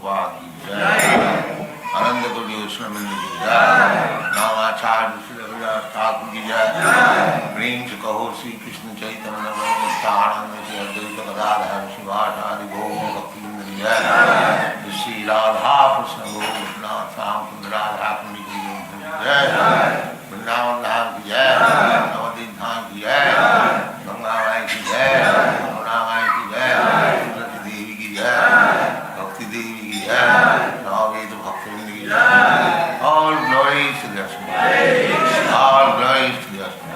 Prabhupada ki jai, Ananda Kodi Usnamin ki jai, Namacharya Srila Thakur ki jai, Prem se kaho Sri Krishna Chaitanya Nityananda Shri Advaita Gadadhar Shivasari Gaur Bhakti ki jai, Shri Radha Krishna Gaur Sam Kundra Radha Kundi ki jai, Vrindavan Dham ki jai, Navadip Dham ki jai, Ganga Mai ki jai, Yamuna Mai ki jai, Tulsi Devi ki jai, Bhakti Devi ki jai, Navadip Bhakti ki jai. All glories to the Asma. All glories to the Asma.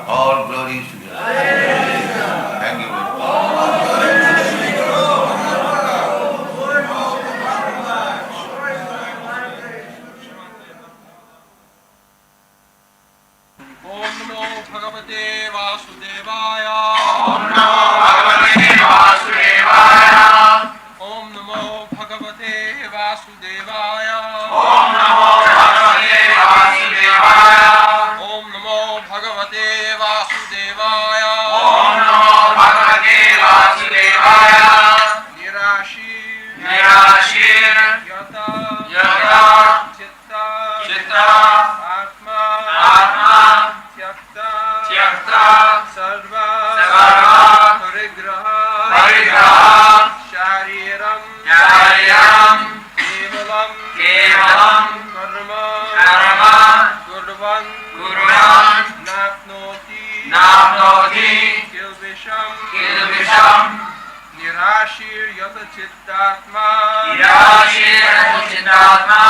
All glories to the Asma. Thank you very much. Bhagavate Vasudevaya. Om Namo Bhagavate Vasudevaya. Om Namo Bhagavate Vasudevaya. Om Namo Bhagavate Vasudevaya. Om Namo Bhagavate Vasudevaya. Om Namo Bhagavate Vasudevaya. Nirashir. Nirashir. Yata. Yata. Chitta. Chitta. Atma. Atma. Tyakta. Tyakta. Sarva. Sarva. Parigraha. Parigraha. Shariram. Shariram. Kevalam. Kevalam. Karma. Karma. Kurvan. Kurvan. Napnoti. Napnoti. Kilvisham. Kilvisham. Nirashir Yata Chittatma. Nirashir Yata Chittatma.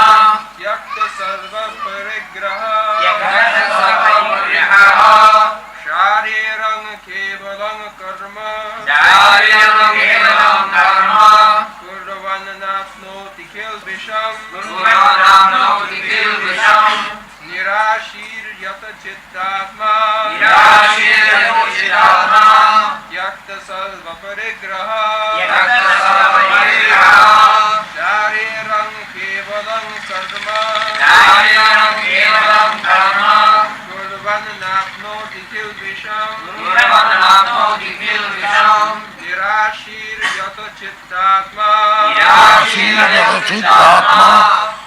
Yakta Sarva Parigraha. Yakta Sarva Parigraha. Sharirang Kevalang Karma. Sharirang Kevalang Karma. Kurvan Napnoti Kilvisham. Kurvan Napnoti Kilvisham. Nirashir Yata Chittatma. Nirashir Yata Chittatma. Yakta Sarva Parigraha. Yakta Sarva Parigraha. Sharirang Kevalang Karma. Sharirang Kevalang Karma. Kurvan Napnoti Kilvisham. Kurvan Napnoti Kilvisham. Nirashir Yata Chittatma. Nirashir Yata Chittatma.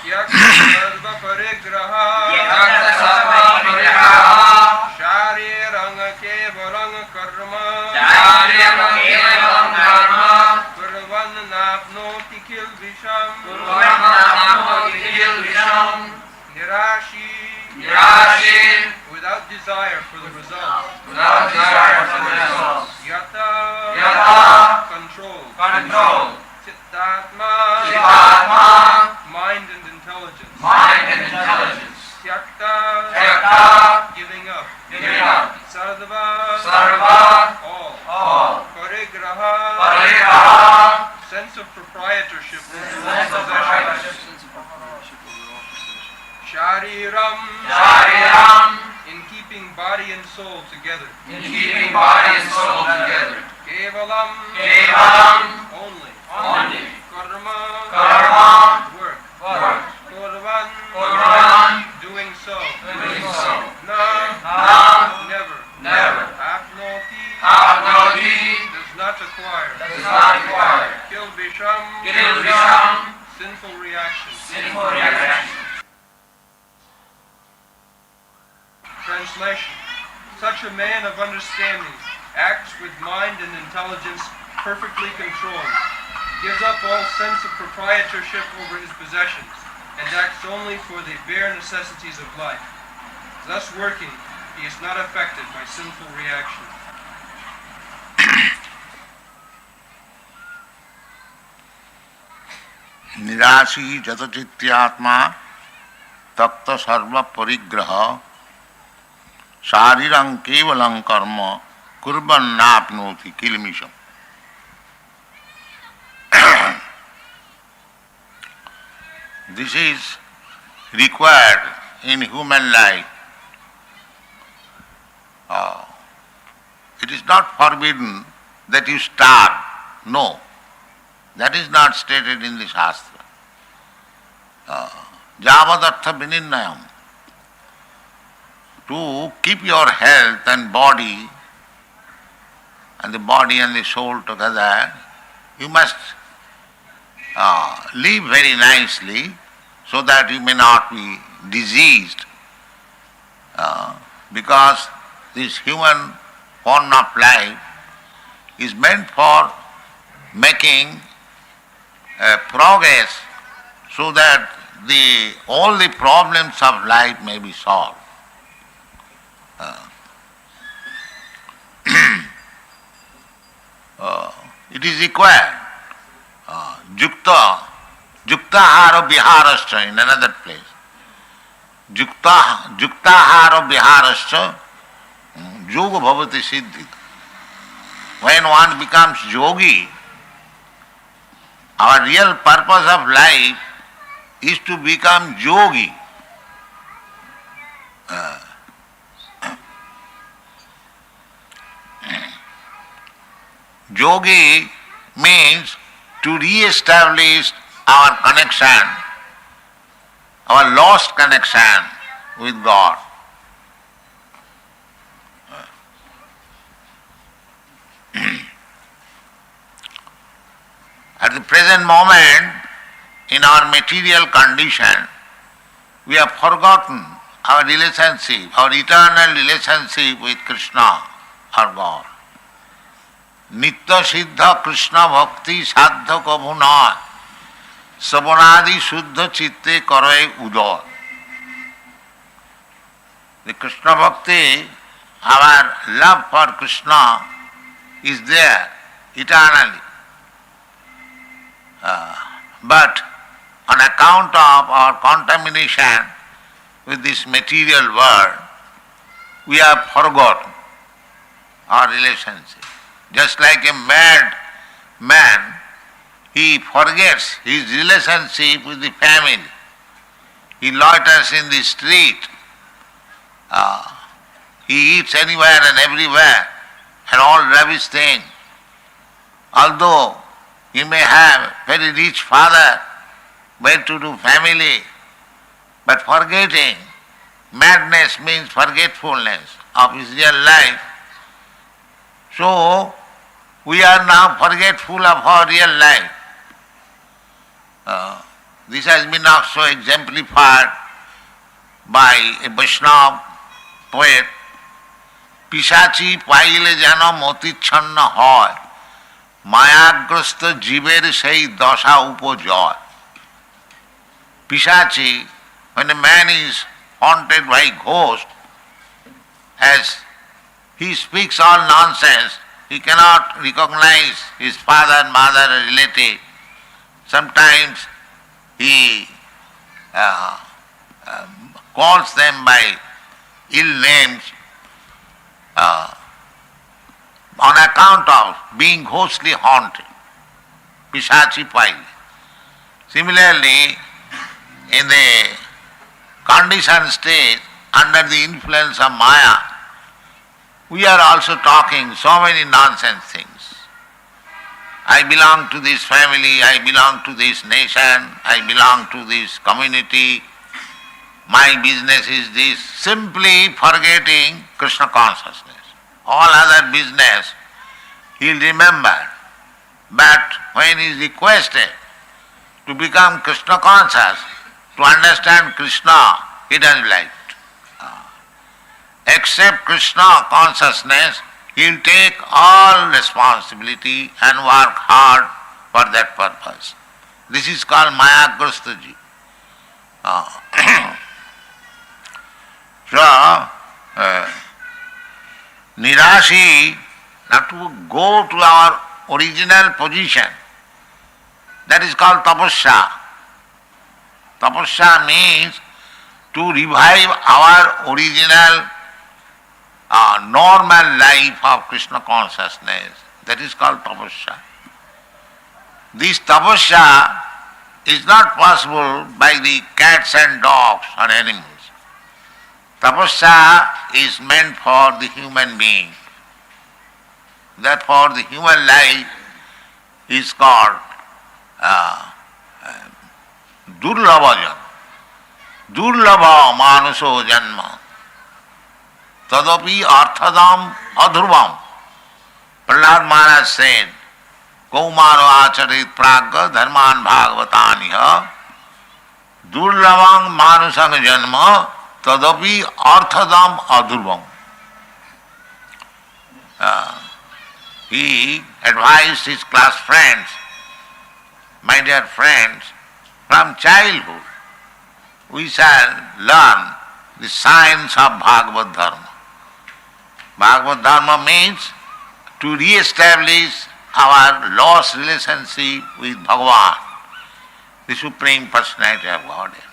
Yakta Sarva Parigraha. Yakta Sarva Parigraha. Sharirang Kevalang Karma. Sharirang Kevalang Karma. Kurvan Napnoti Kilvisham. Kurvan Napnoti Kilvisham. Nirashir without desire for the result. Without desire for the result. Yata control. Chittatma mind and intelligence. Tyakta giving up. Sarva all. Parigraha sense of proprietorship. Shariram in keeping body and soul together. Kevalam only. Karma work. Kurvan doing so. Na never. Apnoti does not acquire. Kilvisham sinful reaction. Translation. Such a man of understanding acts with mind and intelligence perfectly controlled, gives up all sense of proprietorship over his possessions, and acts only for the bare necessities of life. Thus working, he is not affected by sinful reaction. Nirashi Jatachityatma Takta Sarva Parigraha Sharirang Kevalang Karma Kurban Napnoti Kilmisham. This is required in human life. It is not forbidden that you starve. No. That is not stated in the Shastra. Javadartha Vinirnayam. To keep your health and body and the soul together, you must live very nicely so that you may not be diseased. Because this human form of life is meant for making progress so that all the problems of life may be solved. It is required. Juktahara viharascha in another place. Juktahara viharascha yoga bhavati siddhi. When one becomes yogi, our real purpose of life is to become yogi. Yogi means to re-establish our connection, our lost connection with God. At the present moment, in our material condition, we have forgotten our relationship, our eternal relationship with Krishna, our God. Nitya siddha Krishna bhakti sadha kabhu na savanadi shuddha chitte karai udar. The Krishna bhakti, our love for Krishna is there eternally. But on account of our contamination with this material world, we have forgotten our relationship. Just like a mad man, he forgets his relationship with the family. He loiters in the street. He eats anywhere and everywhere and all rubbish things. Although he may have very rich father, well-to-do family, but forgetting, madness means forgetfulness of his real life. So, we are now forgetful of our real life. This has been also exemplified by a Vaishnava poet. পিশাচি পাইলে যেন মতিচ্ছন্ন হয়, মায়াগ্রস্ত জীবের সেই দশা উপজয়. Pisachi, when a man is haunted by ghost, as he speaks all nonsense, he cannot recognize his father, mother, relative. Sometimes he calls them by ill names on account of being ghostly haunted. Pisachi paile. Similarly, in the conditioned state, under the influence of Maya, we are also talking so many nonsense things. I belong to this family, I belong to this nation, I belong to this community, my business is this, simply forgetting Krishna consciousness. All other business he'll remember, but when he is requested to become Krishna conscious, to understand Krishna, he doesn't like it. Except Krishna consciousness, he'll take all responsibility and work hard for that purpose. This is called Mayagrastaji. So, Nirashi, now to go to our original position, that is called tapasya. Tapasya means to revive our original normal life of Krishna consciousness. That is called tapasya. This tapasya is not possible by the cats and dogs or animals. Tapasya is meant for the human being. Therefore the human life is called durlabhajan. Durlabha manuso janma. Tadapi arthadam adhruvam. Prahlad Maharaj said, Kaumaro acharit pragga dharman bhagavataniha durlavang manusang janma tadapi arthadam adurvam. He advised his class friends, my dear friends, from childhood we shall learn the science of Bhagavad Dharma. Bhagavad Dharma means to re-establish our lost relationship with Bhagavan, the Supreme Personality of Godhead.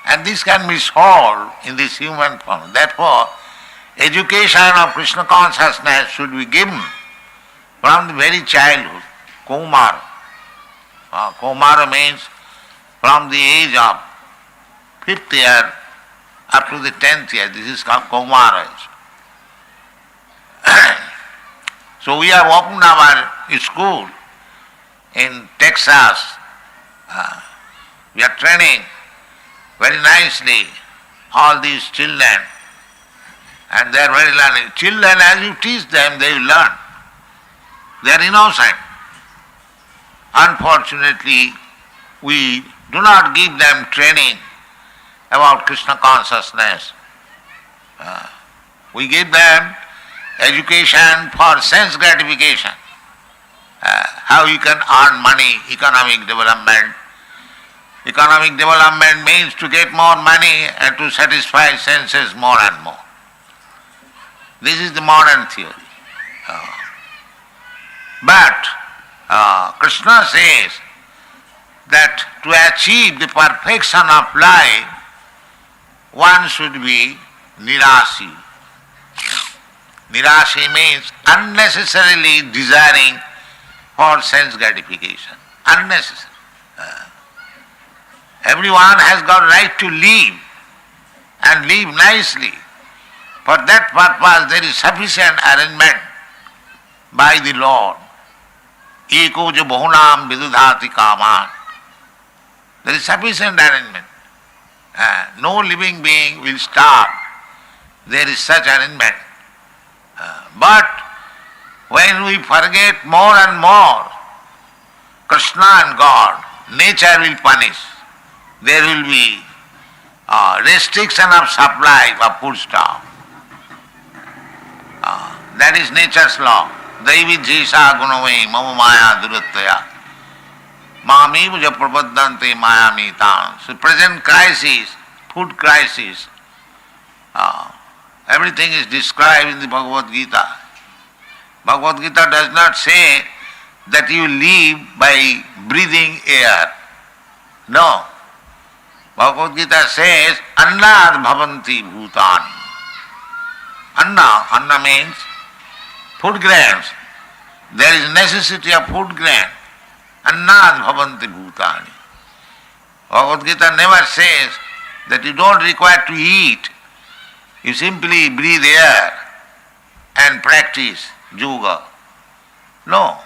And this can be solved in this human form. Therefore, education of Krishna consciousness should be given from the very childhood. Kaumara. Kaumara means from the age of 5th year up to the 10th year. This is called Kaumara. So we have opened our school in Texas. We are training very nicely all these children, and they are very learning. Children, as you teach them, they will learn. They are innocent. Unfortunately, we do not give them training about Krishna consciousness. We give them education for sense gratification. How you can earn money, economic development. Economic development means to get more money and to satisfy senses more and more. This is the modern theory. But Krishna says that to achieve the perfection of life, one should be nirasi. Nirasi means unnecessarily desiring for sense gratification. Unnecessary. Everyone has got right to live and live nicely. For that purpose there is sufficient arrangement by the Lord. Eko jo bahunam vidudhati kaman. There is sufficient arrangement. No living being will starve. There is such arrangement. But when we forget more and more Krishna and God, nature will punish. There will be restriction of supply of foodstuff. That is nature's law. Daivi jesa gunavai mama maya durattaya mami puja prapaddante maya mitan. So present crisis, food crisis, everything is described in the Bhagavad Gita. Bhagavad Gita does not say that you live by breathing air. No. Bhagavad Gita says, Annad bhavanti bhutani. Anna means food grains. There is necessity of food grain. Annad bhavanti bhutani. Bhagavad Gita never says that you don't require to eat. You simply breathe air and practice yoga. No.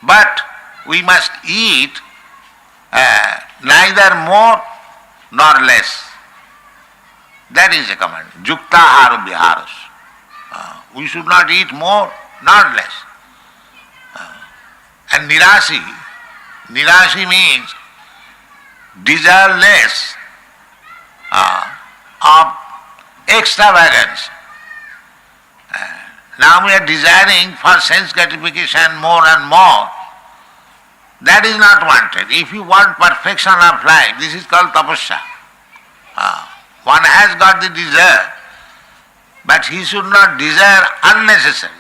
But we must eat neither more nor less. That is a command. Jukta haru viharas. We should not eat more nor less. And nirasi means desire less of extravagance. Now we are desiring for sense gratification more and more. That is not wanted. If you want perfection of life, this is called tapasya. One has got the desire, but he should not desire unnecessarily.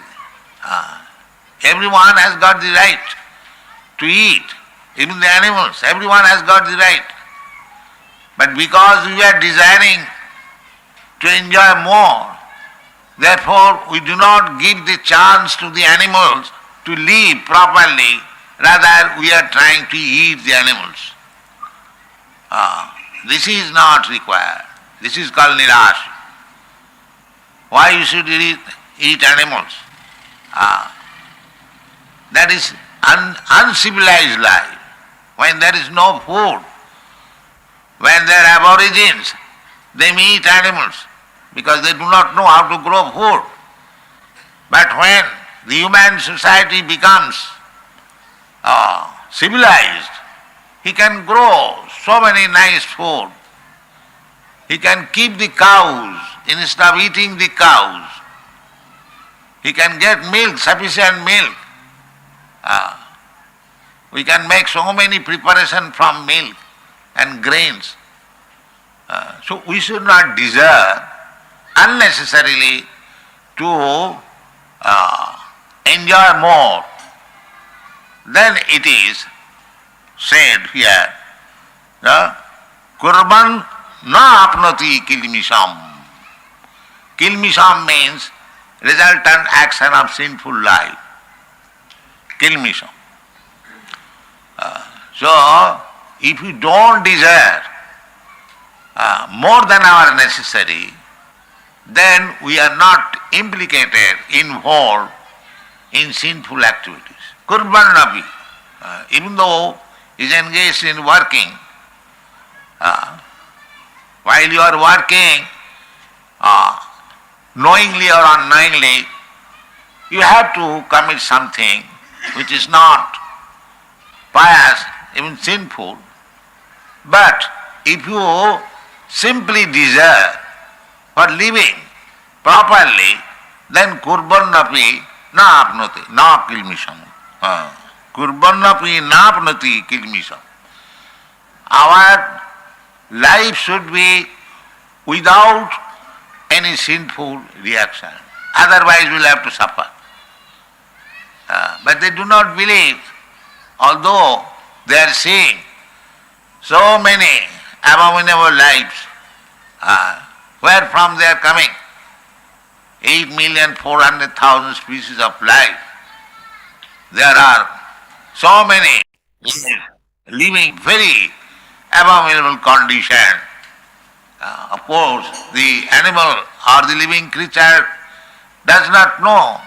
Everyone has got the right to eat, even the animals, everyone has got the right. But because we are desiring to enjoy more, therefore we do not give the chance to the animals to live properly. Rather, we are trying to eat the animals. This is not required. This is called nirasa. Why you should eat animals? That is uncivilized life. When there is no food, when they are aborigines, they may eat animals because they do not know how to grow food. But when the human society becomes civilized, he can grow so many nice food. He can keep the cows instead of eating the cows. He can get milk, sufficient milk. We can make so many preparations from milk and grains. So we should not desire unnecessarily to enjoy more. Then it is said here, Kurban na apnoti kilmisham. Kilmisham means resultant action of sinful life. Kilmisham. So, if we don't desire more than our necessary, then we are not implicated, involved in sinful activities. Kurban nabi, even though he is engaged in working, while you are working, knowingly or unknowingly, you have to commit something which is not pious, even sinful. But if you simply desire for living properly, then kurban napi na apnoti, na kilmisham. Kurban napi na apnoti kilmisham. Our life should be without any sinful reaction. Otherwise we will have to suffer. But they do not believe, although they are seeing so many abominable lives, where from they are coming? 8,400,000 species of life. There are so many living very abominable condition. Of course, the animal or the living creature does not know.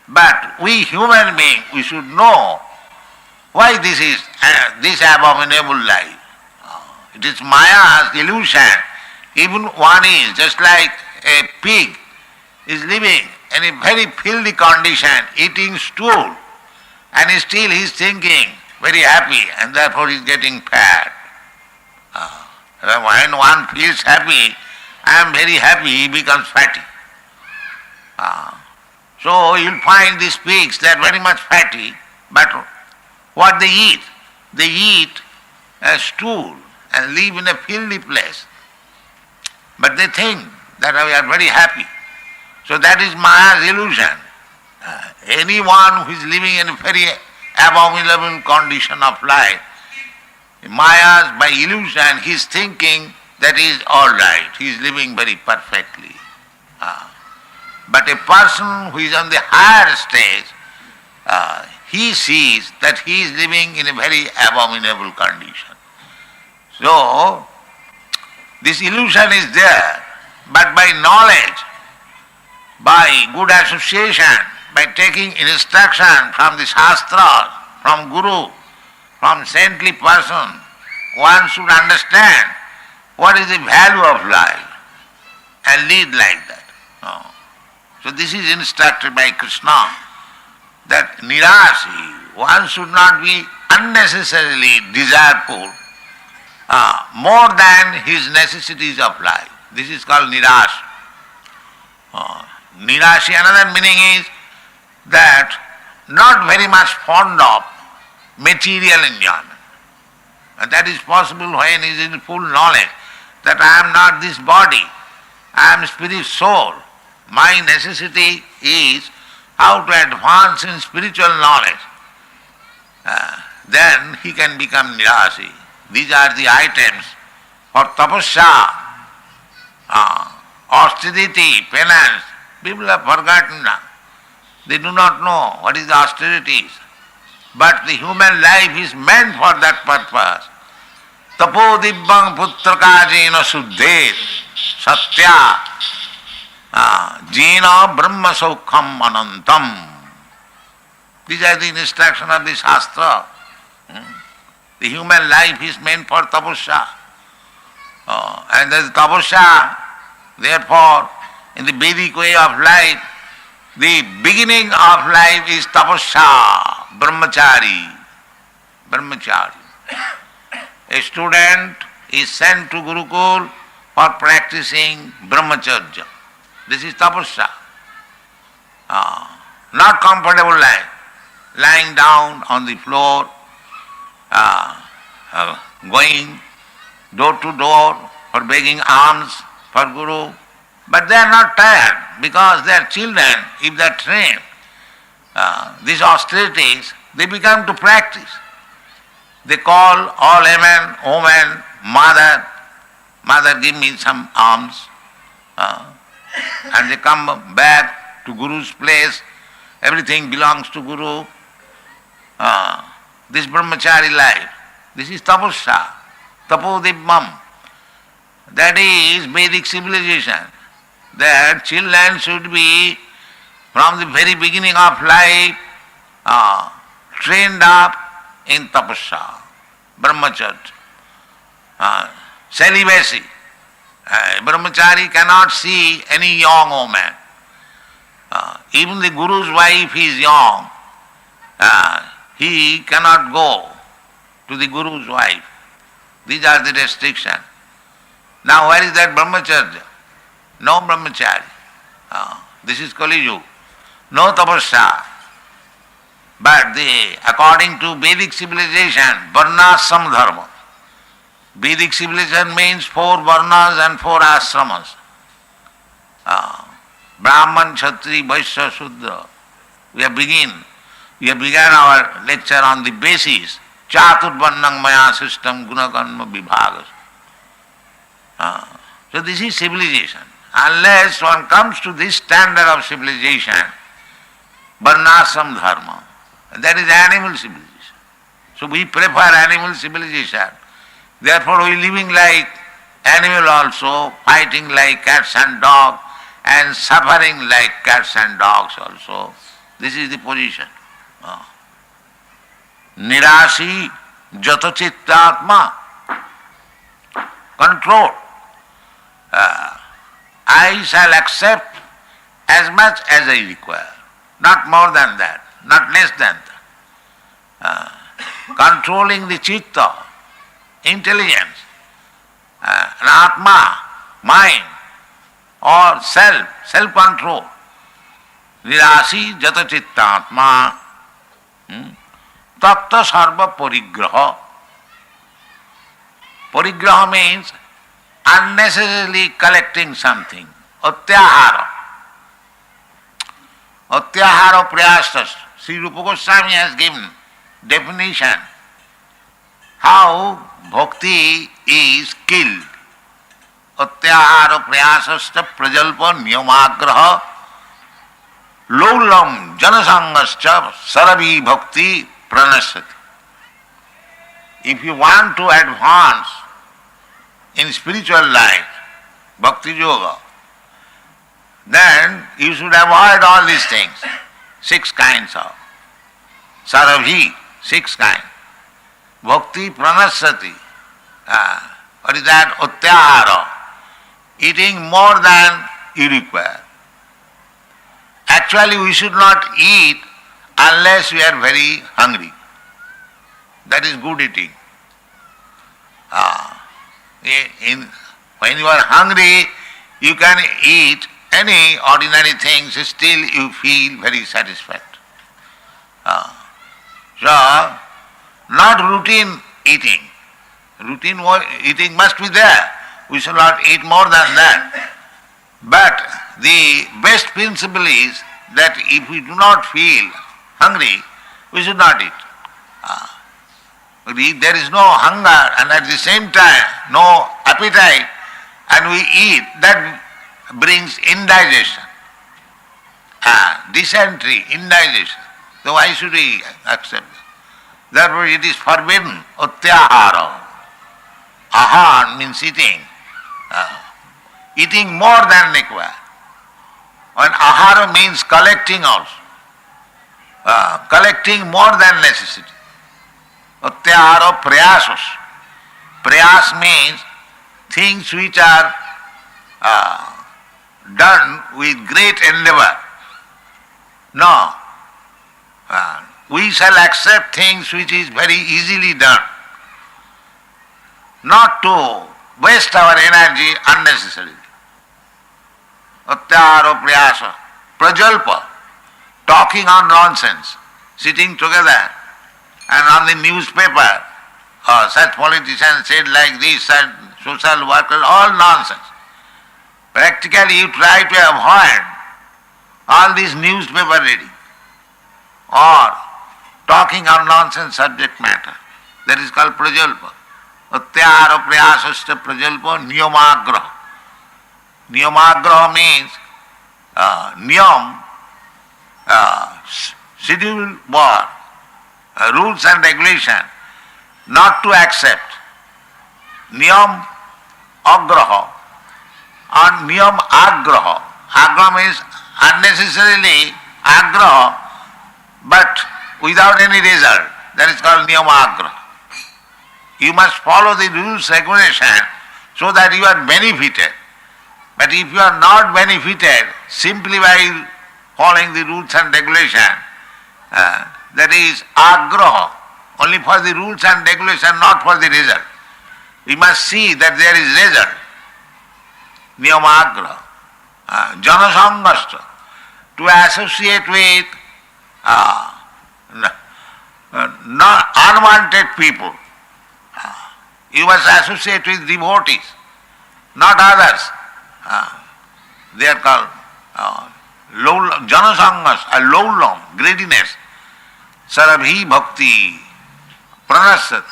But we human beings, we should know why this is this abominable life. It is Maya's illusion. Even one is just like a pig is living in a very filthy condition, eating stool, and still he is thinking very happy, and therefore he is getting fat. When one feels happy, I am very happy, he becomes fatty. So you will find these pigs, they are very much fatty, but what they eat? They eat a stool and live in a filthy place. But they think that we are very happy. So that is Maya's illusion. Anyone who is living in a very abominable condition of life, Maya's, by illusion, he is thinking that he is all right, he is living very perfectly. But a person who is on the higher stage, he sees that he is living in a very abominable condition. So, this illusion is there, but by knowledge, by good association, by taking instruction from the Shastra, from Guru, from saintly person, one should understand what is the value of life and lead like that. So this is instructed by Krishna, that nirasi, one should not be unnecessarily desireful more than his necessities of life. This is called nirash. Nirashi, another meaning is that not very much fond of material enjoyment. And that is possible when he is in full knowledge that I am not this body, I am spirit soul. My necessity is how to advance in spiritual knowledge. Then he can become nirasi. These are the items for tapasya, austerity, penance. People have forgotten now. They do not know what is the austerities. But the human life is meant for that purpose. Tapo dibbang putrakajena suddhet satya jena brahma saukham anantam. These are the instructions of the Shastra. The human life is meant for tapasya. And there is tapasya, therefore, in the Vedic way of life, The beginning of life is tapasya, brahmachari. Brahmachari. A student is sent to Gurukul for practicing brahmacharya. This is tapasya. Not comfortable life, lying down on the floor, going door to door for begging alms for Guru. But they are not tired because they are children. If they are trained, these austerities, they become to practice. They call all women, mother, give me some alms. And they come back to Guru's place. Everything belongs to Guru. This brahmachari life, this is tapasya, tapodibmam. That is Vedic civilization. That children should be, from the very beginning of life, trained up in tapasya, brahmacharya, celibacy. Brahmachari cannot see any young woman. Even the Guru's wife is young. He cannot go to the Guru's wife. These are the restrictions. Now where is that brahmacharya? No brahmachari. This is Kali Yuga. No tapasya. But according to Vedic civilization, varnasam dharma. Vedic civilization means 4 varnas and 4 ashramas. Brahman, Kshatri, Vaishya, Shudra. We have begun our lecture on the basis Chaturvarnang Maya system Gunakarma Vibhagas. So this is civilization. Unless one comes to this standard of civilization, Varnasam Dharma, that is animal civilization. So we prefer animal civilization. Therefore we living like animal also, fighting like cats and dogs, and suffering like cats and dogs also. This is the position. Nirashi jata chittatma, control. I shall accept as much as I require, not more than that, not less than that. Controlling the chitta, intelligence, atma, mind, or self-control. Nirasi jata chittatma, tapta sarva parigraha. Parigraha means unnecessarily collecting something. Atyahara. Atyahara prayastas. Sri Rupa Goswami has given definition how bhakti is killed. Atyahara prayasasta prajalpa niyamagraha lolam janasangascha saravi bhakti pranasati. If you want to advance in spiritual life, bhakti yoga, then you should avoid all these things. 6 kinds of sarabhi, 6 kinds. Bhakti pranasati. What is that? Utyahara. Eating more than you require. Actually, we should not eat unless we are very hungry. That is good eating. When you are hungry, you can eat any ordinary things, still you feel very satisfied. So, not routine eating. Routine eating must be there. We shall not eat more than that. But the best principle is that if we do not feel hungry, we should not eat. If there is no hunger and at the same time no appetite and we eat, that brings indigestion. Dysentery, indigestion. So why should we accept it? Therefore it is forbidden. Utyahara. Ahar means eating. Eating more than required. And ahara means collecting also. Collecting more than necessity. Utyahara prayasas. Prayas means things which are done with great endeavor. No. We shall accept things which is very easily done, not to waste our energy unnecessarily. Atyaro priyasa, prajalpa, talking on nonsense, sitting together, and on the newspaper, such politicians said like this, such social workers, all nonsense. Practically you try to avoid all this newspaper reading or talking on nonsense subject matter. That is called prajalpa. Atyaro priyasasta prajalpa niyamagraha. Niyamagraha means niyam, scheduled war, rules and regulation, not to accept. Niyam agraha and niyam agraha. Agraha means unnecessarily agraha, but without any result. That is called niyam agraha. You must follow the rules regulation so that you are benefited. But if you are not benefited simply by following the rules and regulation, that is agraha, only for the rules and regulation, not for the result. We must see that there is result. Niyamagraha. Janasangasta. To associate with unwanted people. You must associate with devotees, not others. They are called janasangas, lowlam, greediness. Sarabhi bhakti, pranasat.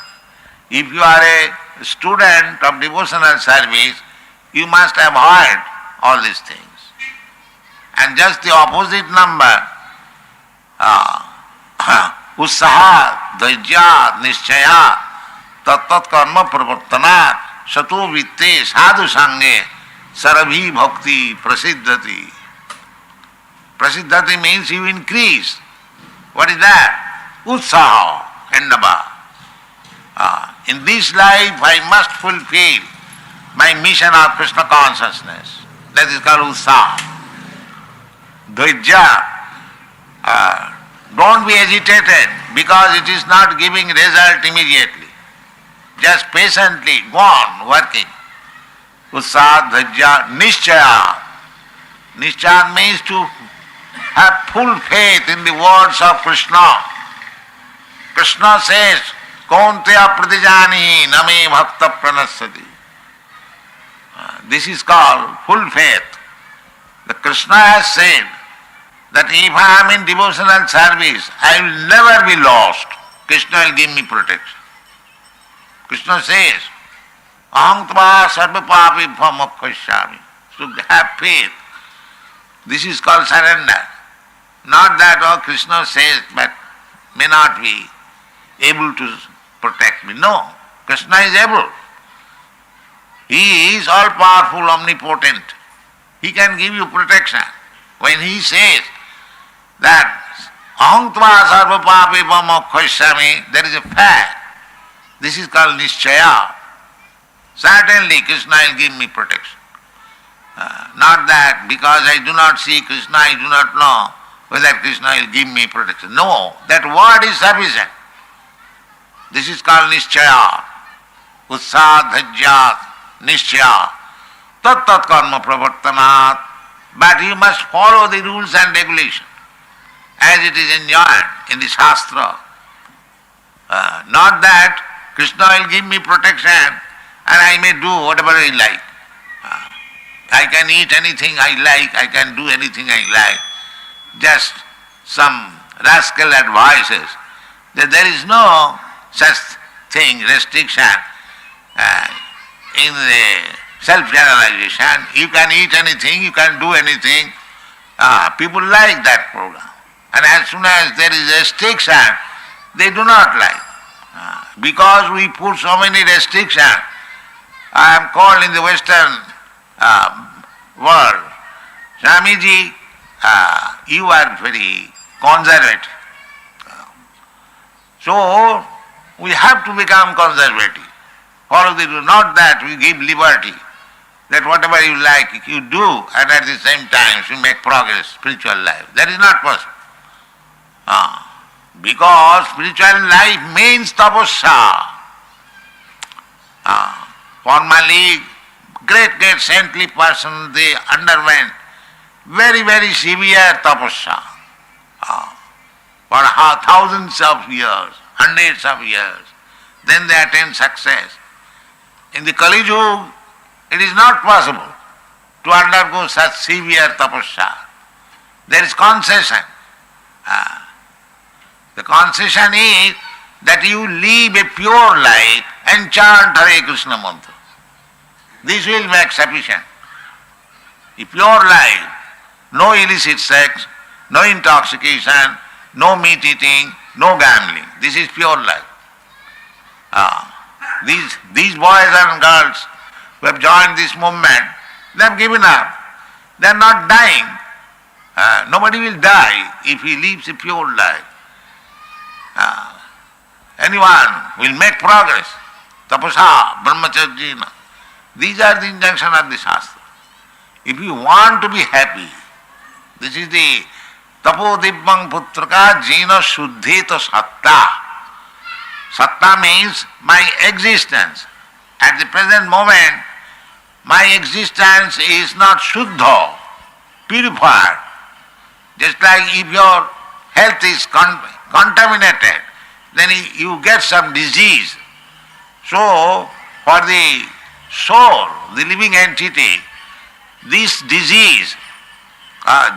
If you are a student of devotional service, you must avoid all these things. And just the opposite number, utsaha, dhaijya, nischaya, tat karma pravartanat, sato vitte sadhu sange, sarabhi bhakti prasiddhati. Prasiddhati means you increase. What is that? Utsaha, endaba. In this life I must fulfill my mission of Krishna consciousness. That is called utsaha. Dhaijya. Don't be agitated because it is not giving result immediately. Just patiently go on working. Utsaha, dhaijya, nischaya. Nischaya means to have full faith in the words of Krishna. Krishna says, Kaunteya pratijani name bhakta pranassati. This is called full faith. The Krishna has said that if I am in devotional service, I will never be lost. Krishna will give me protection. Krishna says, Aham tva sarva papi bhamokkhashyami. So have faith. This is called surrender. Not that, Krishna says, but may not be able to protect me. No, Krishna is able. He is all-powerful, omnipotent. He can give you protection. When he says that aham tva sarva papi bhamokkhashyami, there is a fact. This is called nischaya. Certainly Krishna will give me protection. Not that because I do not see Krishna, I do not know whether Krishna will give me protection. No, that word is sufficient. This is called nischaya. Utsaha, dhaijya, nischaya. Tat karma pravartanat. But you must follow the rules and regulations as it is enjoined in the Shastra. Not that Krishna will give me protection and I may do whatever I like. I can eat anything I like, I can do anything I like. Just some rascal advices that there is no such thing, restriction in the self-generalization. You can eat anything, you can do anything. People like that program. And as soon as there is restriction, they do not like. Because we put so many restrictions, I am called in the Western world, Swamiji, you are very conservative. So we have to become conservative. Follow the rule. Not that we give liberty, that whatever you like you do and at the same time you make progress spiritual life. That is not possible. Because spiritual life means tapasya. Formerly, great saintly persons, they underwent very severe tapasya for thousands of years, hundreds of years. Then they attain success. In the Kali Yuga, it is not possible to undergo such severe tapasya. There is concession. The concession is that you live a pure life and chant HareKrishna mantra. This will make sufficient. A pure life, no illicit sex, no intoxication, no meat eating, no gambling. This is pure life. These boys and girls who have joined this movement, they have given up. They are not dying. Nobody will die if he lives a pure life. Anyone will make progress. Tapasa, brahmacharya. These are the injunction of the Shastra. If you want to be happy, this is the tapo dibbang putraka jina shuddhita satta. Satta means my existence. At the present moment, my existence is not shuddha, purified. Just like if your health is contaminated, then you get some disease. So, for the soul, the living entity, this disease,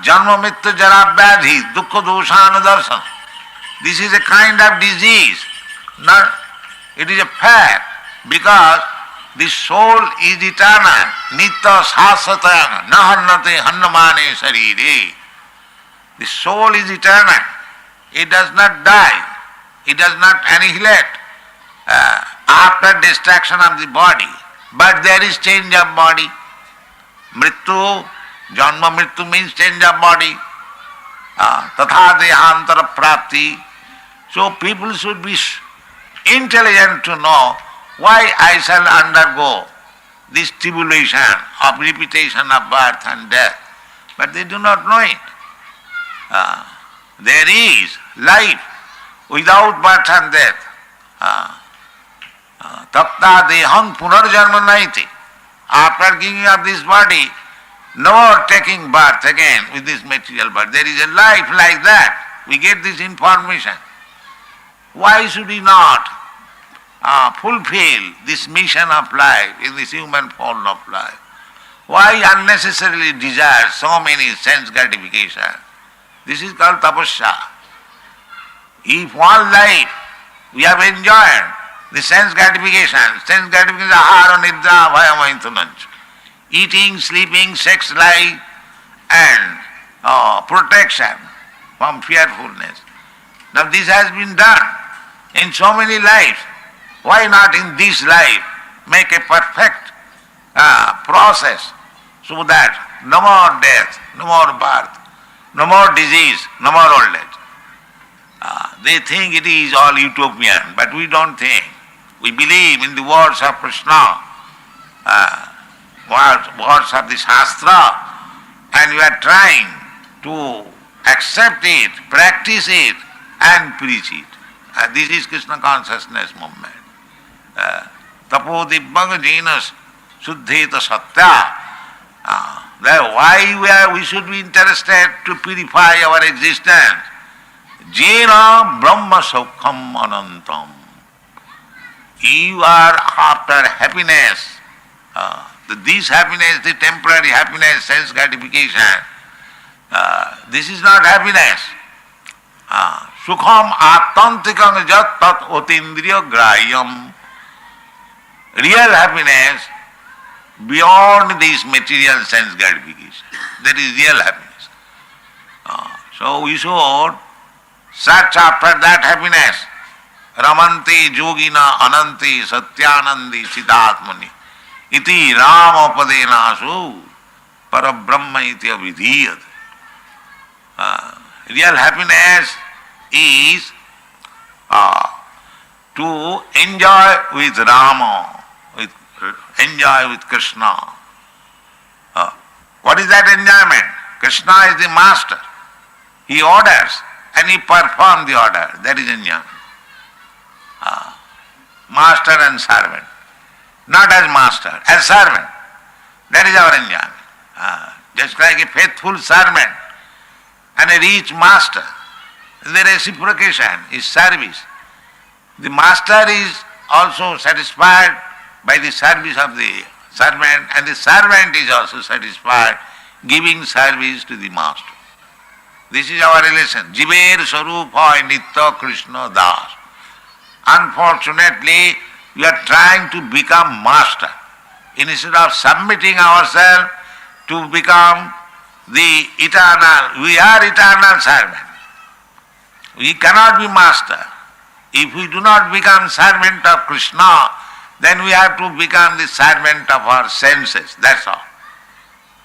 janma mrityu jara vyadhi, dukkha doshana darshan, this is a kind of disease. Not, it is a fact, because the soul is eternal, nitya sasatayana, na hannate hannamane sarire. The soul is eternal. It does not die. It does not annihilate after destruction of the body. But there is change of body. Mrityu, janma mrityu means change of body. Tatha dehantara prapti. So people should be intelligent to know why I shall undergo this tribulation of repetition of birth and death. But they do not know it. There is life without birth and death. Tapta deham punarjanma naiti. After giving up this body, no more taking birth again with this material body. There is a life like that. We get this information. Why should we not fulfill this mission of life in this human form of life? Why unnecessarily desire so many sense gratification? This is called tapasya. If all life we have enjoyed the sense gratification, ahara nidra bhayamaintunanch, eating, sleeping, sex life, and protection from fearfulness. Now this has been done in so many lives. Why not in this life make a perfect process so that no more death, no more birth, no more disease, no more old age? They think it is all utopian, but we don't think. We believe in the words of Krishna, words of the Shastra, and we are trying to accept it, practice it, and preach it. This is Krishna consciousness movement. Tapo dibbang jina shuddhita satya. Why we should be interested to purify our existence? Jena brahma saukham anantam. You are after happiness. This happiness, the temporary happiness, sense gratification, this is not happiness. Sukham atantikam jat tat otindriya grayam. Real happiness beyond this material sense gratification. That is real happiness. So we should search after that happiness. Ramanti yogina ananti satyanandi siddhatmani iti ramapadenasu parabrahma iti avidhiyat. Real happiness is to enjoy with Rama, enjoy with Krishna. What is that enjoyment? Krishna is the master. He orders and you perform the order. That is enjoyment. Master and servant. Not as master, as servant. That is our enjoyment. Just like a faithful servant and a rich master, the reciprocation is service. The master is also satisfied by the service of the servant, and the servant is also satisfied giving service to the master. This is our relation. Jiver Sarupa Nitya Krishna Das. Unfortunately, we are trying to become master. Instead of submitting ourselves to become the eternal, we are eternal servant. We cannot be master. If we do not become servant of Krishna, then we have to become the servant of our senses. That's all.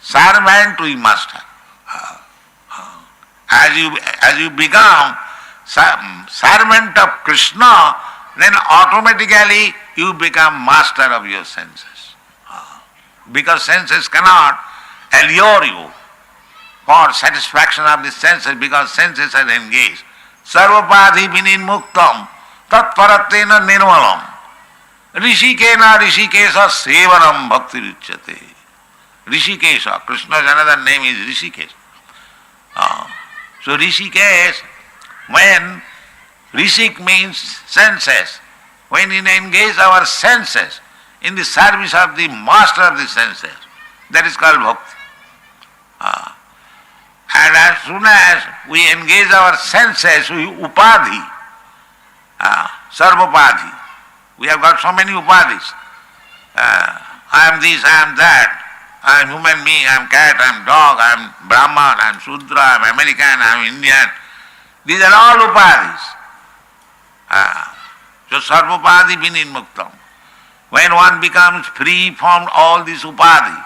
Servant we must have. As you become servant of Krishna, then automatically you become master of your senses. Because senses cannot allure you for satisfaction of the senses, because senses are engaged. Sarvapadhi vininmuktam tatparatena nirmalam rishikena rishikesa sevanam bhakti ruchyate. Rishikesha, Krishna's another name is Rishikesh. So Rishikesh, when Rishik means senses, when we engage our senses in the service of the master of the senses, that is called bhakti. And as soon as we engage our senses with upadhi, sarvapadhi, we have got so many upadhis. I am this, I am that. I am human being, I am cat, I am dog, I am Brahman, I am Shudra, I am American, I am Indian. These are all upadhis. So sarvapadhi vininmuktam. When one becomes free from all these upadhi,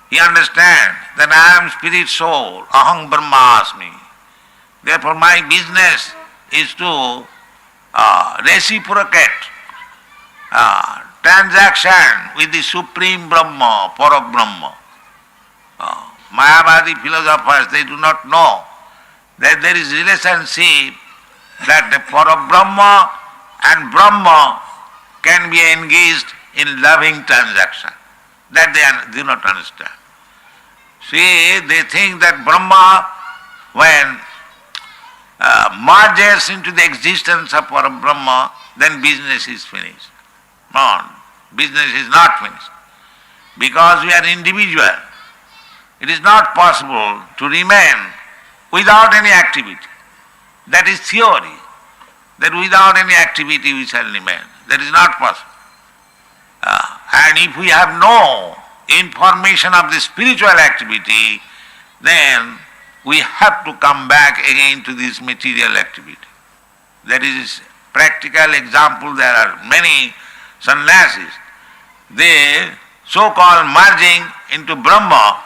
he understands that I am spirit soul, aham brahmasmi. Therefore my business is to reciprocate transaction with the Supreme Brahma, Parabrahma. Mayavadi philosophers, they do not know that there is relationship, that the Parabrahma and Brahma can be engaged in loving transaction. That they do not understand. See, they think that Brahma, when merges into the existence of Parabrahma, then business is finished. No, business is not finished. Because we are individual, it is not possible to remain without any activity. That is theory, that without any activity we shall remain. That is not possible. And if we have no information of the spiritual activity, then we have to come back again to this material activity. That is practical example. There are many sannyasis. They so-called merging into Brahma,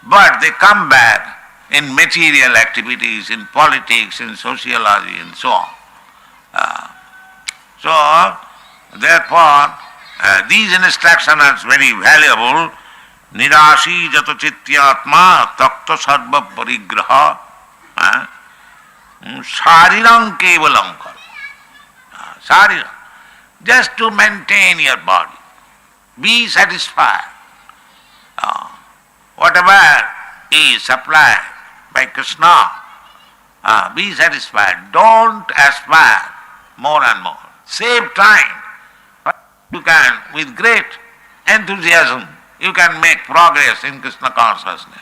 but they come back in material activities, in politics, in sociology and so on. So, therefore, these instructions are very valuable. Nirashi jato chityatma takta sarva parigraha sharirang kevalam karma. Sharirang. Just to maintain your body. Be satisfied. Whatever is supplied by Krishna, be satisfied. Don't aspire more and more. Save time. You can, with great enthusiasm, you can make progress in Krishna consciousness.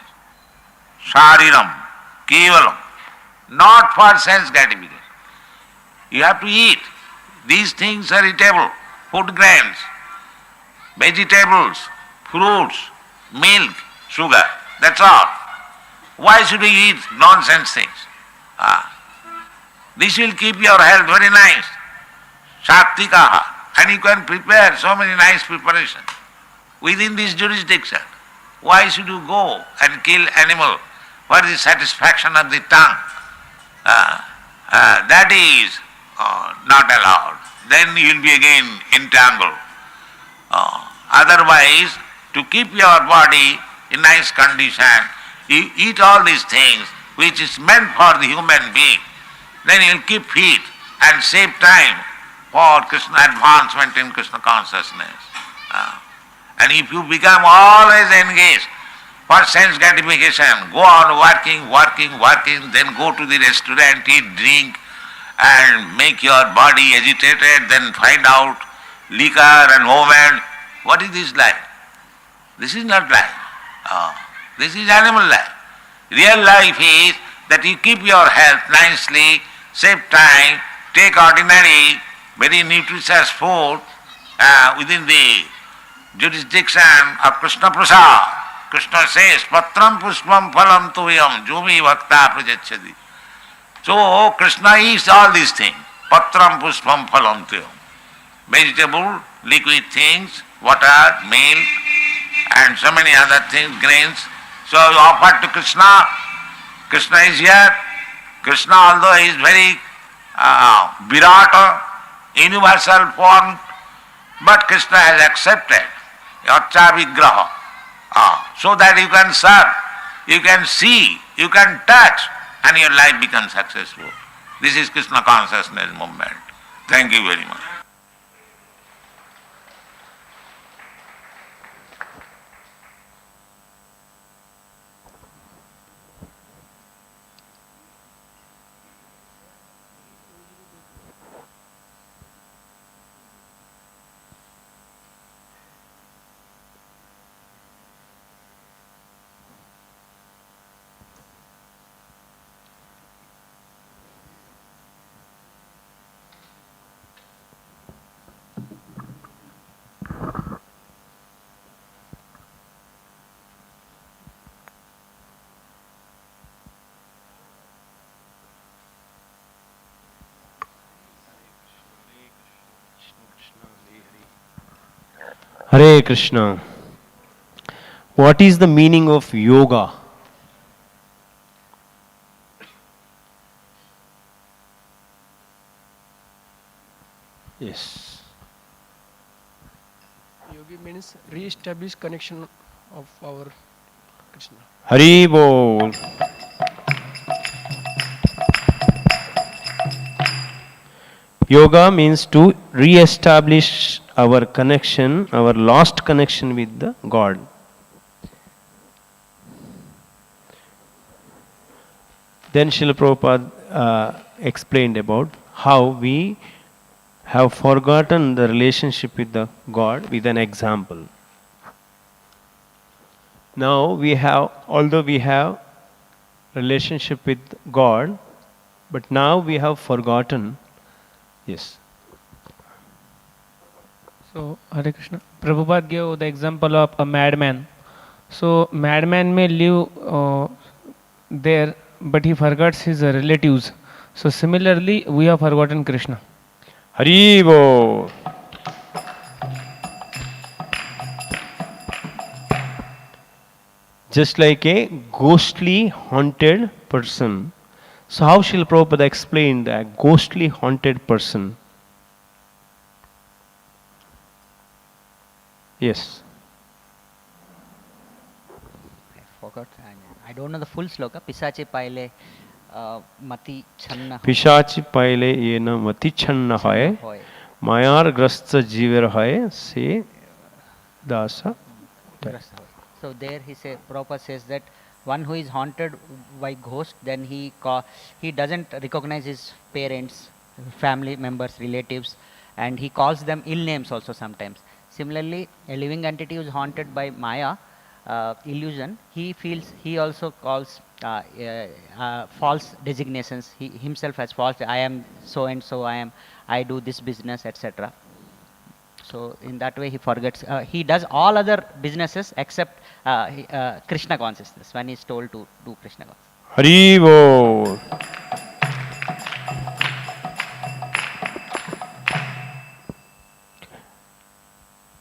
Shariram, kevalam, not for sense gratification. You have to eat. These things are eatable, food grains, vegetables, fruits, milk, sugar, that's all. Why should you eat nonsense things? This will keep your health very nice. Sattikaha. And you can prepare so many nice preparations within this jurisdiction. Why should you go and kill animal for the satisfaction of the tongue? That is not allowed. Then you will be again entangled. Otherwise, to keep your body in nice condition, you eat all these things which is meant for the human being. then you will keep fit and save time for Krishna advancement in Krishna consciousness. And if you become always engaged for sense gratification, go on working, then go to the restaurant, eat, drink, and make your body agitated, then find out liquor and woman. What is this life? This is not life. This is animal life. Real life is that you keep your health nicely, save time, take ordinary, very nutritious food within the jurisdiction of Krishna Prasad. Krishna says, Patram Pushpam Phalam Tuyam Jumi Bhakta Prajachadi. So Krishna is all these things. Patram Pushpam Phalam Tuyam. Vegetable, liquid things, water, milk, and so many other things, grains. So you offer to Krishna. Krishna is here. Krishna, although he is very Virata, universal form, but Krishna has accepted Yacha Vigraha. So that you can serve, you can see, you can touch, and your life becomes successful. This is Krishna consciousness movement. Thank you very much. Hare Krishna. What is the meaning of yoga? Yes. Yogi means re-establish connection of our Krishna. Hari Bol. Yoga means to re-establish our connection, our lost connection with the God. Then Srila Prabhupada explained about how we have forgotten the relationship with the God with an example. Now we have, although we have relationship with God, but now we have forgotten. Yes. So, Hare Krishna. Prabhupada gave the example of a madman. So, madman may live there, but he forgets his relatives. So, similarly, we have forgotten Krishna. Hari Bol. Just like a ghostly haunted person. So how Srila Prabhupada explained that ghostly haunted person? Yes. I forgot. I don't know the full sloka. Pisache paile mati channa. Pishachi paile yena mati channa hoy. Mayar grasta jiver hoy se dasa. So there Prabhupada says that one who is haunted by ghost, then he doesn't recognize his parents, family members, relatives, and he calls them ill names also sometimes. Similarly, a living entity who is haunted by Maya, illusion, he also calls false designations. He himself has false, I am so and so, I do this business, etc. So in that way he forgets, he does all other businesses except Krishna consciousness when he is told to do Krishna consciousness. Hari Bol.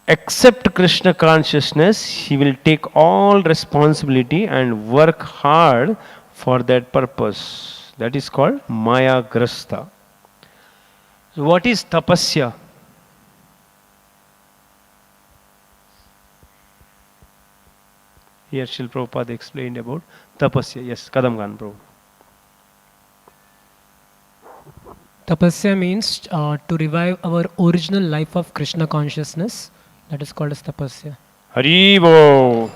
Accept Krishna consciousness, he will take all responsibility and work hard for that purpose. That is called Maya Grasta. So what is tapasya? Here Srila Prabhupada explained about tapasya. Yes, Kadamgan Prabhu. Tapasya means to revive our original life of Krishna consciousness. That is called as tapasya. Haribo.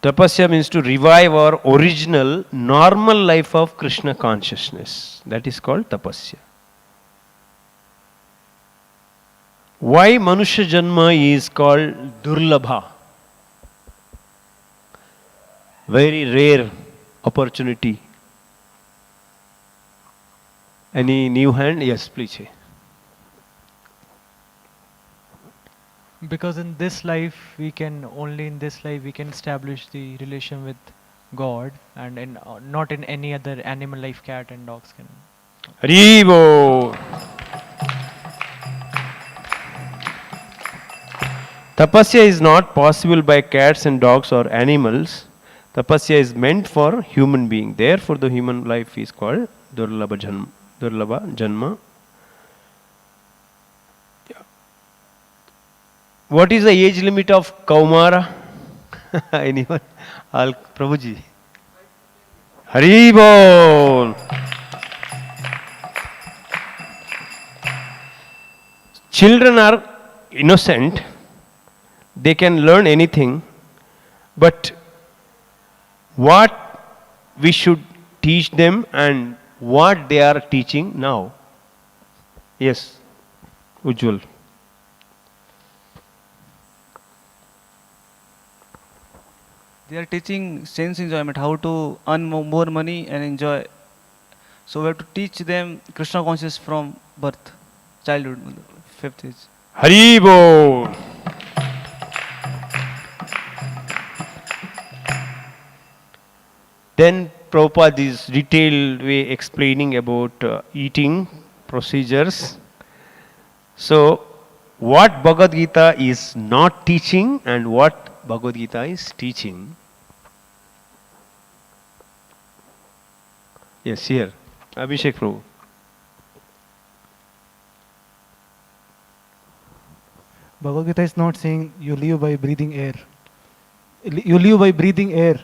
Tapasya means to revive our original normal life of Krishna consciousness. That is called tapasya. Why Manusya Janma is called Durlabha? Very rare opportunity. Any new hand? Yes, please. Because in this life we can establish the relation with God, and not in any other animal life. Cat and dogs can. Haribo. Tapasya is not possible by cats and dogs or animals. Tapasya is meant for human being. Therefore, the human life is called Durlabha Janma. Durlabha Janma. What is the age limit of Kaumara? Anyone? Al Prabhuji. Haribol. Children are innocent. They can learn anything. But what we should teach them and what they are teaching now? Yes, Ujjwal. They are teaching sense enjoyment, how to earn more money and enjoy. So we have to teach them Krishna consciousness from birth, childhood, fifth age. Haribo. Then Prabhupada is detailed way explaining about eating procedures. So, what Bhagavad Gita is not teaching and what Bhagavad Gita is teaching. Yes, here. Abhishek Prabhu. Bhagavad Gita is not saying you live by breathing air. You live by breathing air.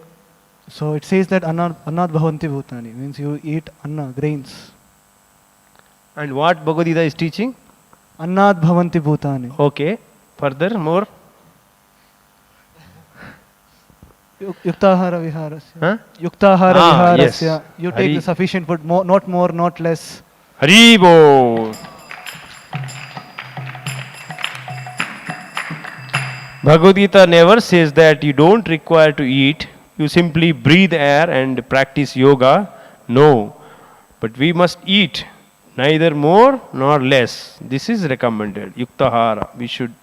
So it says that annad bhavanti bhutani, means you eat anna, grains. And what Bhagavad Gita is teaching? Annad bhavanti bhutani. Okay. Further, more? Yuktahara viharasya. Huh? Yuktahara viharasya. Yes. You take the sufficient food, not more, not less. Haribo. Bhagavad Gita never says that you don't require to eat. You simply breathe air and practice yoga. No. But we must eat neither more nor less. This is recommended. Yuktahara. We should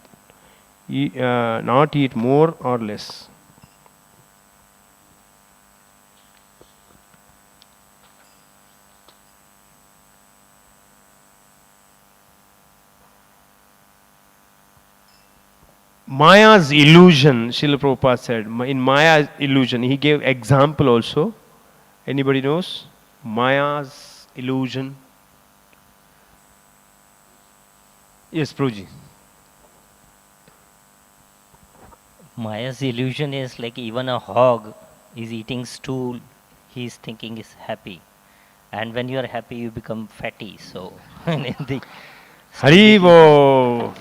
not eat more or less. Maya's illusion, Srila Prabhupada said, in Maya's illusion, he gave example also. Anybody knows? Maya's illusion. Yes, Prabhuji. Maya's illusion is like even a hog is eating stool, he is thinking is happy. And when you are happy, you become fatty. So, Haribo.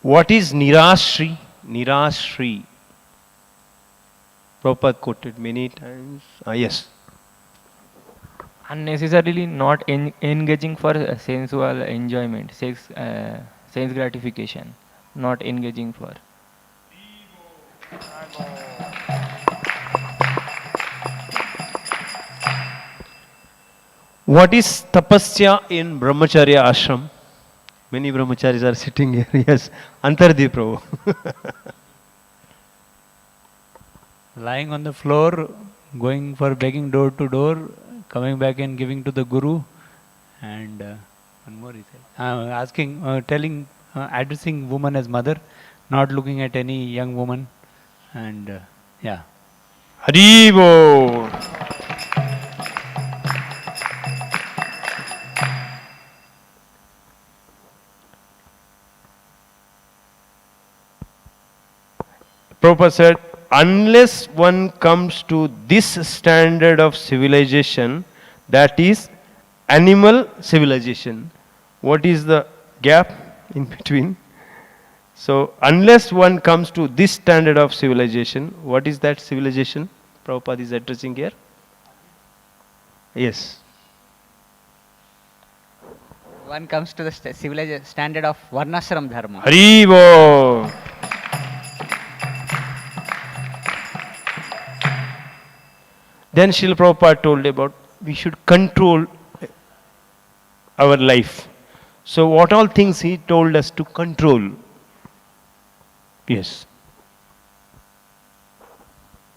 What is Nirashri? Nirashri. Prabhupada quoted many times. Yes. Unnecessarily not engaging for sensual enjoyment, sense gratification, not engaging for. What is tapasya in brahmacharya ashram? Many brahmacharis are sitting here. Yes. Antardeep Prabhu. Lying on the floor, going for begging door to door, coming back and giving to the guru, and one more he said, addressing woman as mother, not looking at any young woman, and yeah. Haribo. Prabhupada said, unless one comes to this standard of civilization, that is animal civilization. What is the gap in between? So, unless one comes to this standard of civilization, what is that civilization Prabhupada is addressing here? Yes. One comes to the civilization standard of Varnashram Dharma. Haribo! Then Srila Prabhupada told about we should control our life. So what all things he told us to control? Yes.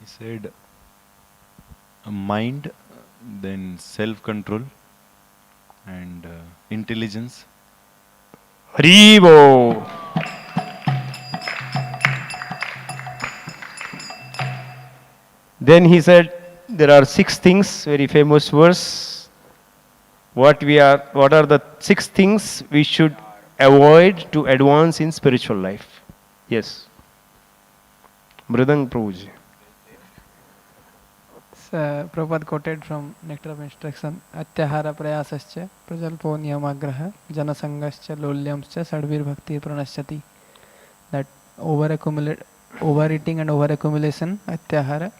He said a mind, then self-control and intelligence. Haribo! Then he said there are 6 things, very famous verse. What are the 6 things we should avoid to advance in spiritual life? Yes. Mridang Prabhuji. Prabhupada quoted from Nectar of Instruction, Atyahara prayasascha prajalpo niyamagraha janasangascha lolyamscha sadvir bhakti pranashyati. That overeating and overaccumulation, atyahara,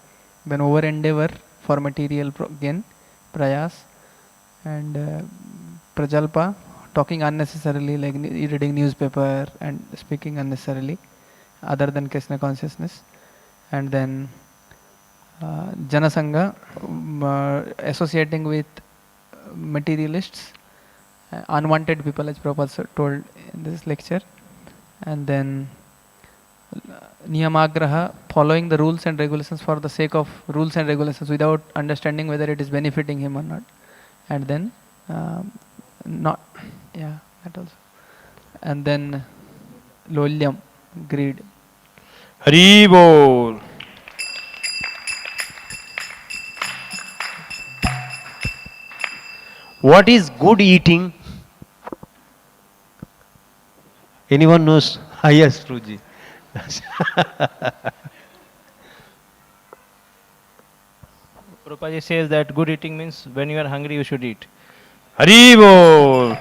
then over endeavor for material gain, prayas, and prajalpa, talking unnecessarily, like reading newspaper and speaking unnecessarily other than Krishna consciousness, and then Janasanga, associating with materialists, unwanted people, as Prabhupada told in this lecture, and then Niyamagraha, following the rules and regulations for the sake of rules and regulations without understanding whether it is benefiting him or not, and then that also, and then Lolyam, greed. Haribol. What is good eating? Anyone knows? Yes, Ruji. Prabhupada says that good eating means when you are hungry, you should eat. Haribol.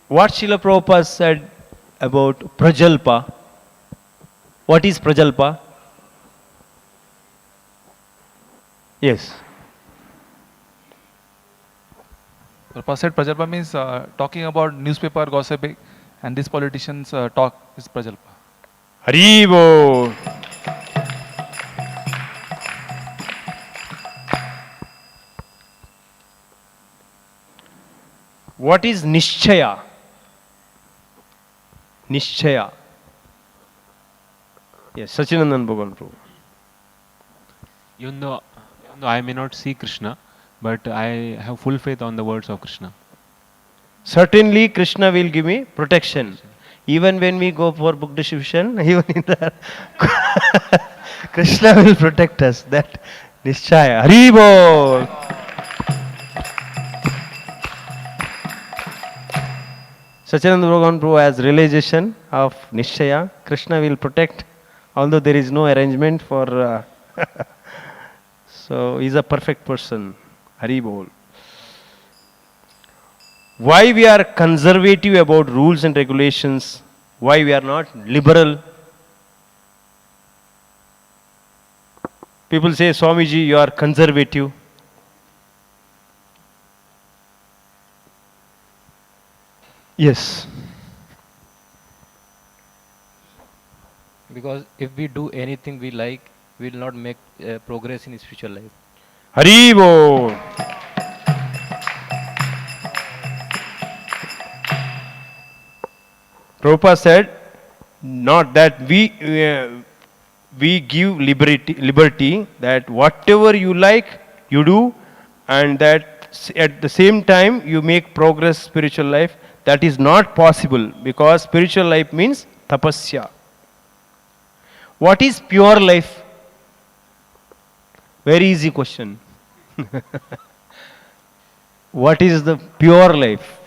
What Srila Prabhupada said about Prajalpa? What is Prajalpa? Yes. Prabhupada said Prajalpa means talking about newspaper gossiping, and these politicians talk is Prajalpa. Haribo. What is Nishchaya? Nishchaya. Yes, Sachinandan Bhagavan Prabhu. Even though I may not see Krishna, but I have full faith on the words of Krishna. Certainly Krishna will give me protection. Even when we go for book distribution, even in the Krishna will protect us. That Nishchaya. Haribol. Sachinanda Bhagavan Prabhu has realization of Nishchaya. Krishna will protect, although there is no arrangement for so he is a perfect person. Haribol. Why we are conservative about rules and regulations? Why we are not liberal? People say, Swamiji, you are conservative. Yes. Because if we do anything we like, we will not make progress in spiritual life. Haribo. Prabhupada said, not that we give liberty that whatever you like, you do, and that at the same time you make progress spiritual life. That is not possible, because spiritual life means tapasya. What is pure life? Very easy question. What is the pure life?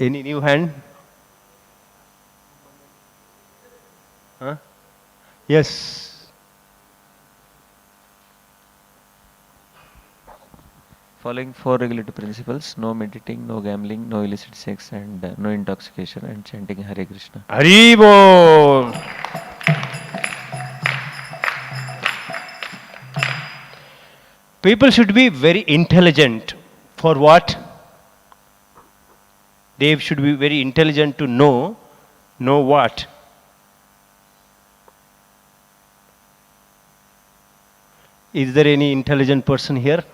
Any new hand? Huh? Yes. Following four regulative principles: no meditating, no gambling, no illicit sex, and no intoxication, and chanting Hare Krishna. Haribol. People should be very intelligent. For what? They should be very intelligent to know what? Is there any intelligent person here?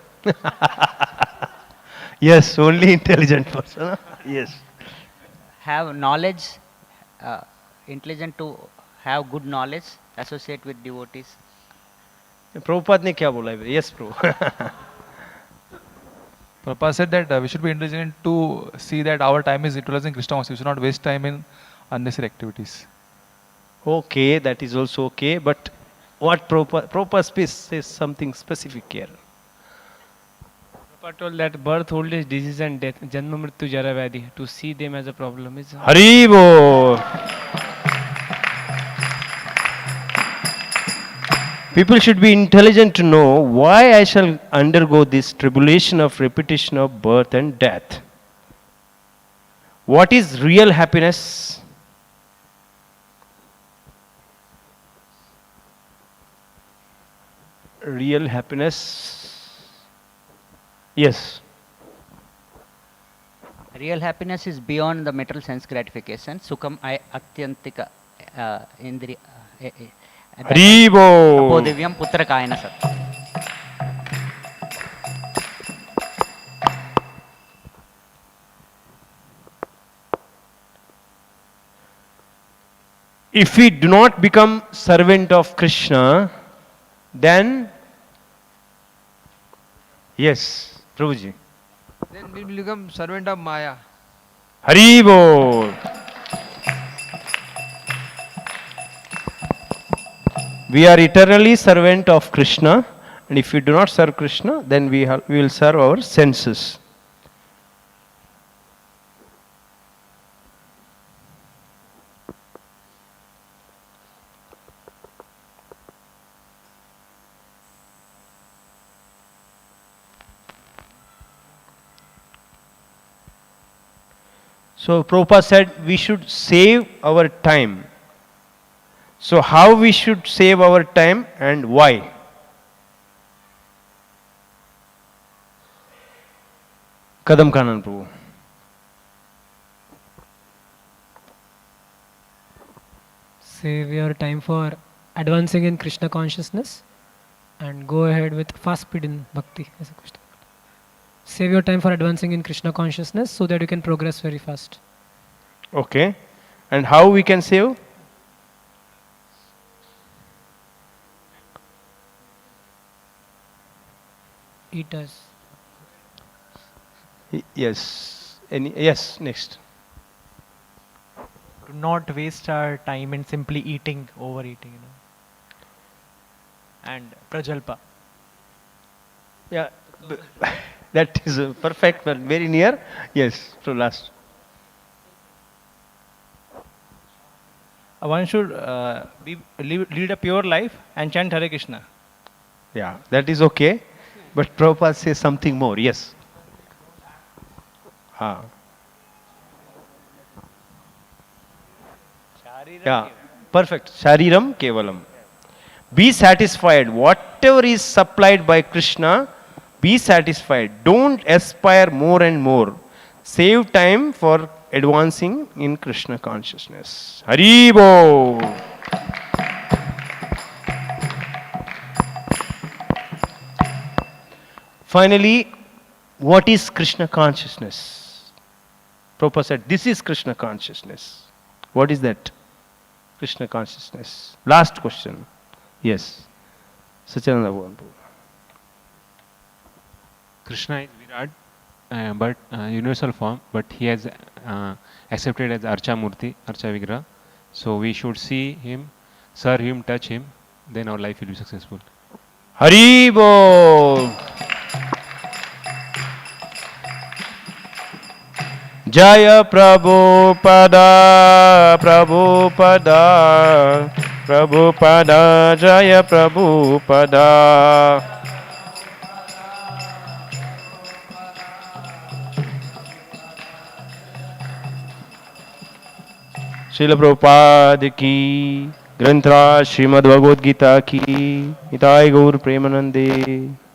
Yes, only intelligent person. Huh? Yes. Have knowledge, intelligent to have good knowledge, associate with devotees. Prabhupada ने क्या बोला है? Yes, Prabhu. Prabhupada said that we should be intelligent to see that our time is utilizing Krishna consciousness. We should not waste time in unnecessary activities. Okay, that is also okay. But what Prabhupada says something specific here. Prabhupada told that birth, old age, disease and death, janma mrityu jara vyadhi, to see them as a problem is... Haribo! People should be intelligent to know why I shall undergo this tribulation of repetition of birth and death. What is real happiness? Real happiness. Yes. Real happiness is beyond the material sense gratification. Sukham atyantika indriya. Haribo! Apodivyam putra kayana sat. If we do not become servant of Krishna, then yes, Prabhuji. Then we will become servant of Maya. Haribo! We are eternally servant of Krishna, and if we do not serve Krishna, then we will serve our senses. So Prabhupada said we should save our time. So how we should save our time and why? Kadam Kanan Prabhu. Save your time for advancing in Krishna consciousness and go ahead with fast speed in bhakti. Save your time for advancing in Krishna consciousness so that you can progress very fast. Okay. And how we can save? Eat us. Yes. Yes, next. To not waste our time in simply eating, overeating, and prajalpa. Yeah, that is perfect, but very near. Yes, so last. One should lead a pure life and chant Hare Krishna. Yeah, that is okay. But Prabhupada says something more. Yes. Yeah, perfect. Shariram Kevalam. Be satisfied. Whatever is supplied by Krishna, be satisfied. Don't aspire more and more. Save time for advancing in Krishna consciousness. Haribo! Finally, what is Krishna consciousness? Prabhupada said, this is Krishna consciousness. What is that? Krishna consciousness. Last question. Yes. Sachananda Bhavan. Krishna is Virat, but universal form, but he has accepted as Archa Murti, Archa Vigraha. So we should see him, serve him, touch him, then our life will be successful. Haribo! Jaya Prabhupada, Prabhupada, Prabhupada, Jaya Prabhupada. Srila Prabhupada ki, ग्रंथराज Shrimad Bhagavad Gita की, निताय गौर प्रेमानंदे।